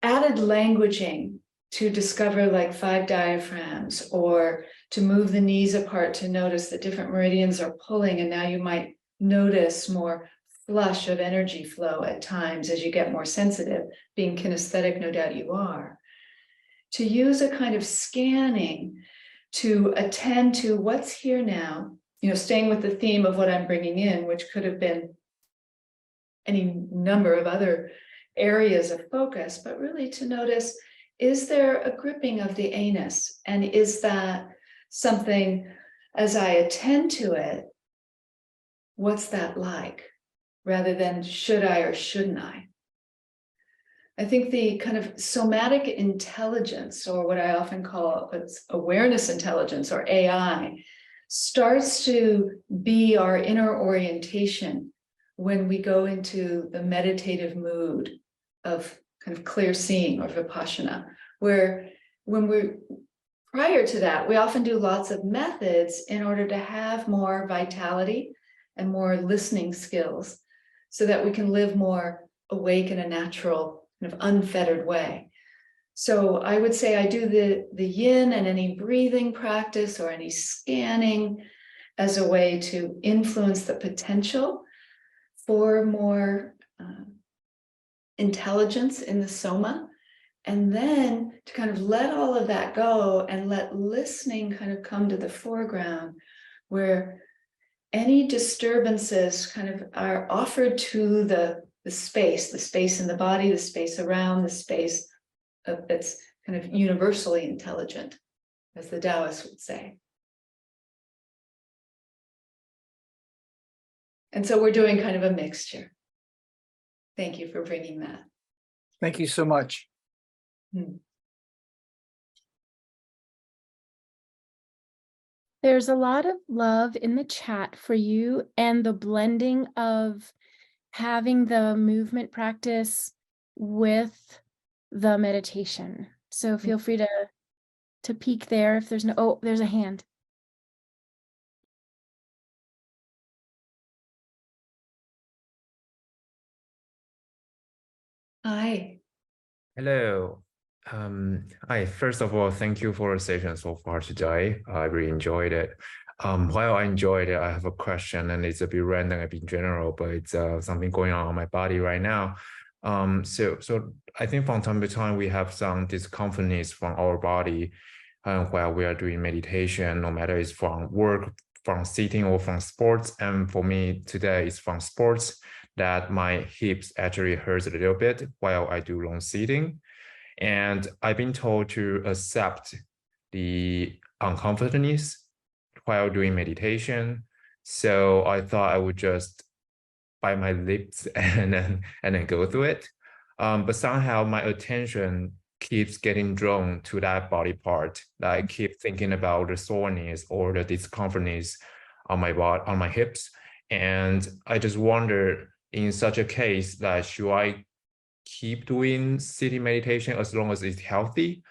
added languaging to discover like 5 diaphragms, or to move the knees apart to notice that different meridians are pulling, and now you might notice more flush of energy flow at times as you get more sensitive. Being kinesthetic, no doubt you are. To use a kind of scanning to attend to what's here now, staying with the theme of what I'm bringing in, which could have been any number of other areas of focus, but really to notice, is there a gripping of the anus? And is that something, as I attend to it, what's that like? Rather than should I or shouldn't I? I think the kind of somatic intelligence, or what I often call awareness intelligence, or AI, starts to be our inner orientation when we go into the meditative mood of kind of clear seeing or vipassana, where when we're prior to that, we often do lots of methods in order to have more vitality and more listening skills, so that we can live more awake in a natural, kind of unfettered way. So I would say I do the yin and any breathing practice or any scanning as a way to influence the potential for more intelligence in the soma, and then to kind of let all of that go and let listening kind of come to the foreground, where any disturbances kind of are offered to the space in the body, the space around, the space that's kind of universally intelligent, as the Taoists would say. And so we're doing kind of a mixture. Thank you for bringing that. Thank you so much. There's a lot of love in the chat for you and the blending of having the movement practice with the meditation. So feel free to peek there if there's no, oh, there's a hand. Hi. Hello. Hi. First of all, thank you for the session so far today. I really enjoyed it. While I enjoyed it, I have a question, and it's a bit random, a bit general, but it's something going on my body right now. So I think from time to time we have some discomfortness from our body, while we are doing meditation, no matter it's from work, from sitting, or from sports. And for me today, it's from sports that my hips actually hurts a little bit while I do long sitting. And I've been told to accept the uncomfortableness while doing meditation. So I thought I would just bite my lips and then go through it. But somehow my attention keeps getting drawn to that body part. I keep thinking about the soreness or the discomfortness on my body, on my hips. And I just wonder, in such a case, that should I keep doing sitting meditation as long as it's healthy?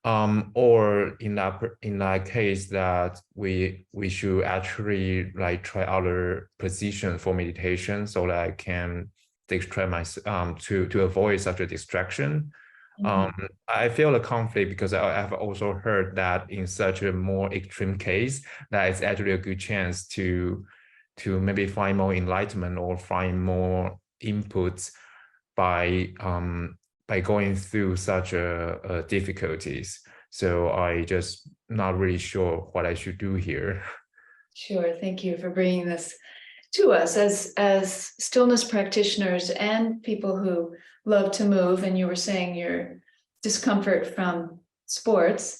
Or in that case that we should actually like try other positions for meditation so that I can distract myself to avoid such a distraction. I feel a conflict because I have also heard that in such a more extreme case that it's actually a good chance to maybe find more enlightenment or find more inputs by going through such a difficulties. So I just not really sure what I should do here. Sure. Thank you for bringing this to us as stillness practitioners and people who love to move. And you were saying your discomfort from sports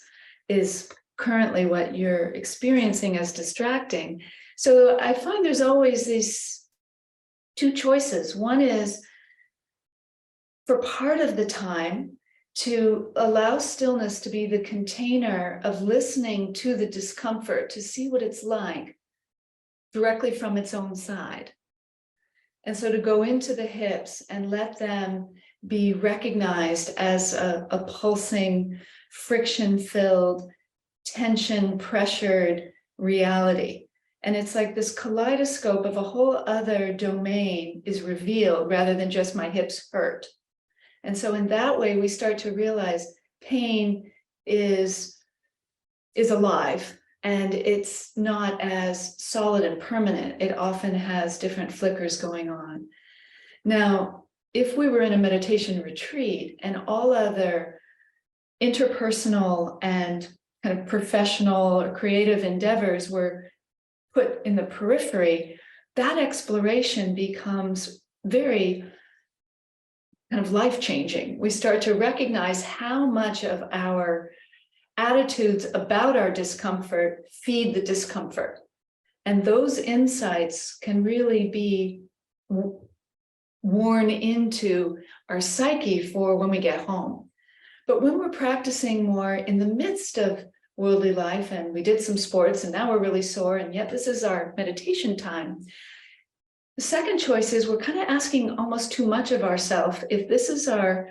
is currently what you're experiencing as distracting. So I find there's always these two choices. One is for part of the time to allow stillness to be the container of listening to the discomfort, to see what it's like directly from its own side. And so to go into the hips and let them be recognized as a pulsing, friction-filled, tension-pressured reality. And it's like this kaleidoscope of a whole other domain is revealed rather than just my hips hurt. And so in that way, we start to realize pain is alive. And it's not as solid and permanent. It often has different flickers going on. Now, if we were in a meditation retreat and all other interpersonal and kind of professional or creative endeavors were put in the periphery, that exploration becomes very kind of life-changing. We start to recognize how much of our attitudes about our discomfort feed the discomfort. And those insights can really be worn into our psyche for when we get home. But when we're practicing more in the midst of worldly life, and we did some sports and now we're really sore, and yet this is our meditation time, the second choice is we're kind of asking almost too much of ourselves. If this is our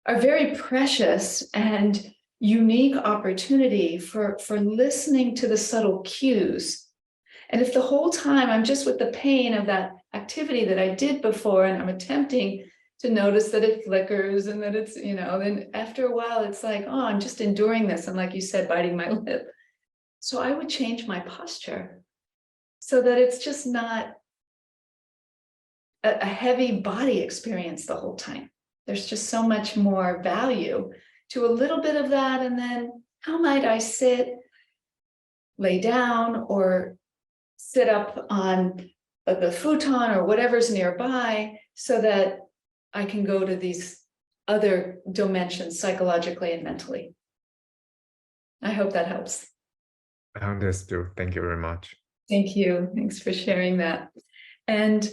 very precious and unique opportunity for listening to the subtle cues. And if the whole time I'm just with the pain of that activity that I did before, and I'm attempting to notice that it flickers and that it's, then after a while, it's like, oh, I'm just enduring this. And like you said, biting my lip. So I would change my posture so that it's just not a heavy body experience the whole time. There's just so much more value to a little bit of that. And then how might I sit, lay down, or sit up on the futon or whatever's nearby so that I can go to these other dimensions psychologically and mentally. I hope that helps. I understood. Thank you very much. Thank you. Thanks for sharing that. And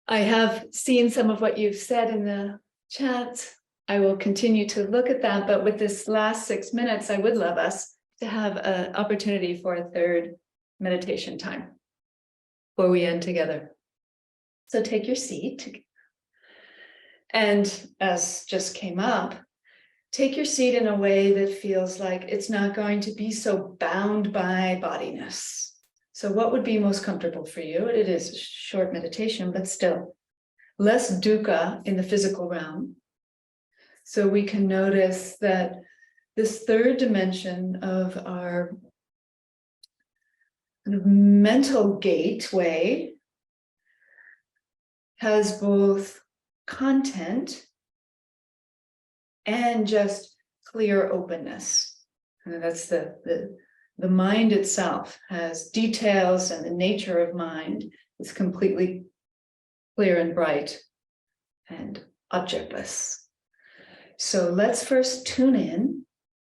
I have seen some of what you've said in the chat. I will continue to look at that, but with this last 6 minutes, I would love us to have an opportunity for a third meditation time before we end together. So take your seat. And as just came up, take your seat in a way that feels like it's not going to be so bound by bodiness. So what would be most comfortable for you? It is a short meditation, but still less dukkha in the physical realm. So we can notice that this third dimension of our kind of mental gateway has both content and just clear openness. And that's the mind itself has details, and the nature of mind is completely clear and bright and objectless. So let's first tune in,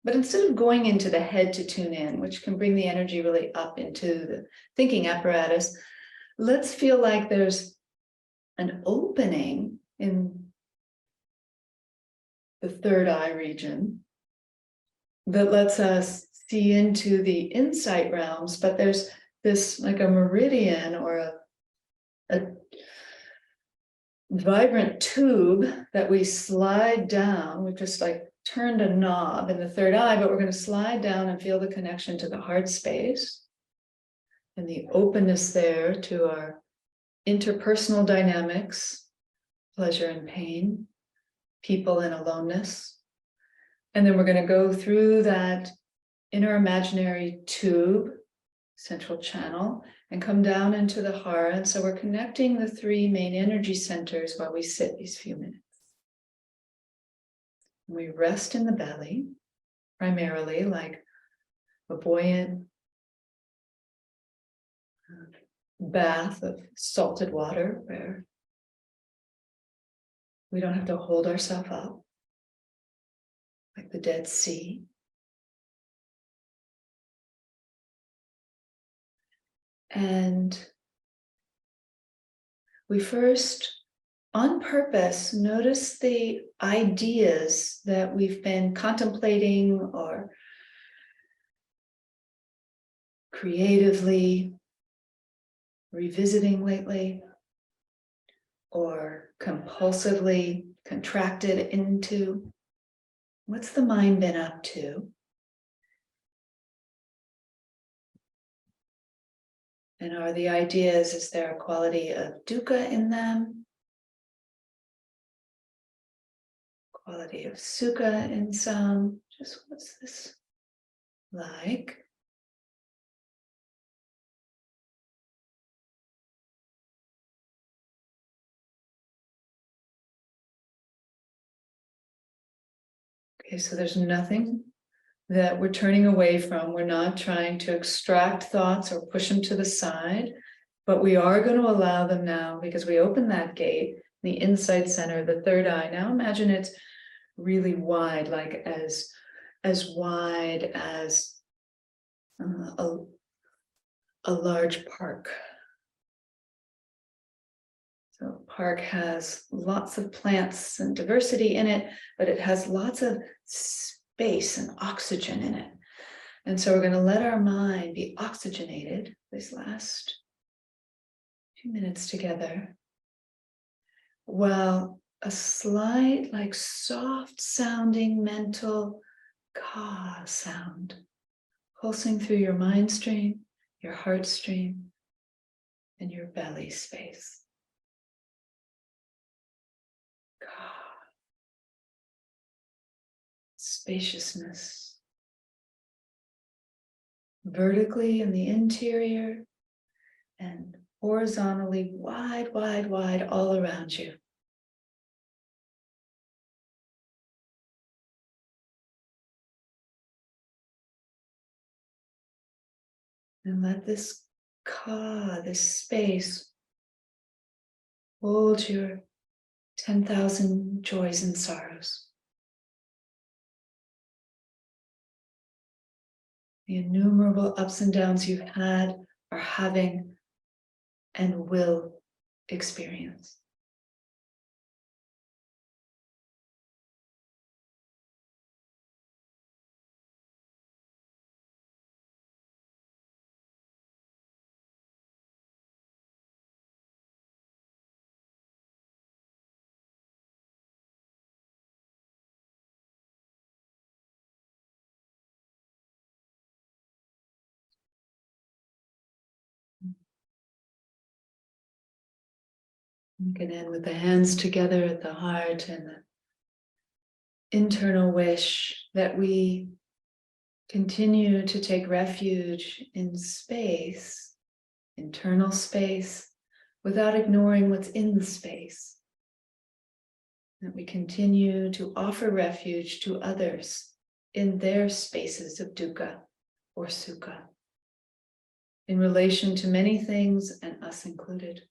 but instead of going into the head to tune in, which can bring the energy really up into the thinking apparatus, let's feel like there's an opening in the third eye region that lets us see into the insight realms, but there's this like a meridian or a vibrant tube that we slide down. We've just like turned a knob in the third eye, but we're going to slide down and feel the connection to the heart space and the openness there to our interpersonal dynamics, pleasure and pain, people and aloneness. And then we're going to go through that inner imaginary tube, central channel, and come down into the heart. And so we're connecting the three main energy centers while we sit these few minutes. We rest in the belly, primarily like a buoyant bath of salted water where we don't have to hold ourselves up, like the Dead Sea. And we first, on purpose, notice the ideas that we've been contemplating or creatively revisiting lately, or compulsively contracted into. What's the mind been up to? And are the ideas, is there a quality of dukkha in them? Quality of sukha in some? Just what's this like? Okay, so there's nothing that we're turning away from. We're not trying to extract thoughts or push them to the side, but we are going to allow them now because we open that gate, the insight center, the third eye. Now imagine it's really wide, like as wide as a large park. So park has lots of plants and diversity in it, but it has lots of space and oxygen in it. And so we're going to let our mind be oxygenated these last few minutes together, while a slight, like soft sounding mental ka sound pulsing through your mind stream, your heart stream, and your belly space. Ka. Spaciousness. Vertically in the interior and horizontally wide, wide, wide all around you. And let this ka, this space, hold your 10,000 joys and sorrows. The innumerable ups and downs you've had, are having, and will experience. You can end with the hands together at the heart and the internal wish that we continue to take refuge in space, internal space, without ignoring what's in the space. That we continue to offer refuge to others in their spaces of dukkha or sukha, in relation to many things and us included.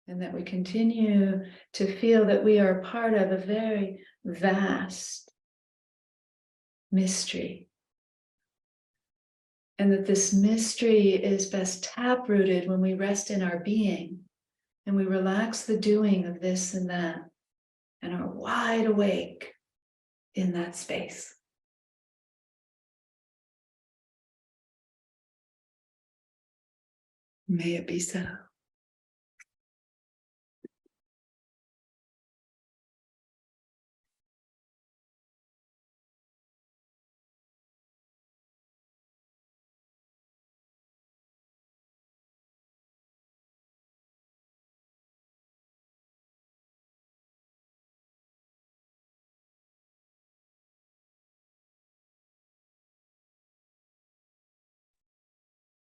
And that we continue to feel that we are part of a very vast mystery. And that this mystery is best taprooted when we rest in our being and we relax the doing of this and that and are wide awake in that space. May it be so.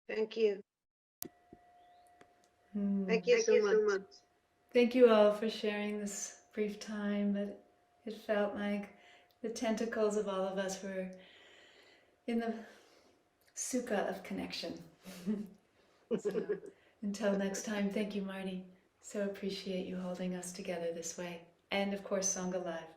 Thank you. Thank you so much. Thank you all for sharing this brief time, but it felt like the tentacles of all of us were in the sukha of connection. So, until next time, thank you, Marty. So appreciate you holding us together this way. And of course, Sangha Live.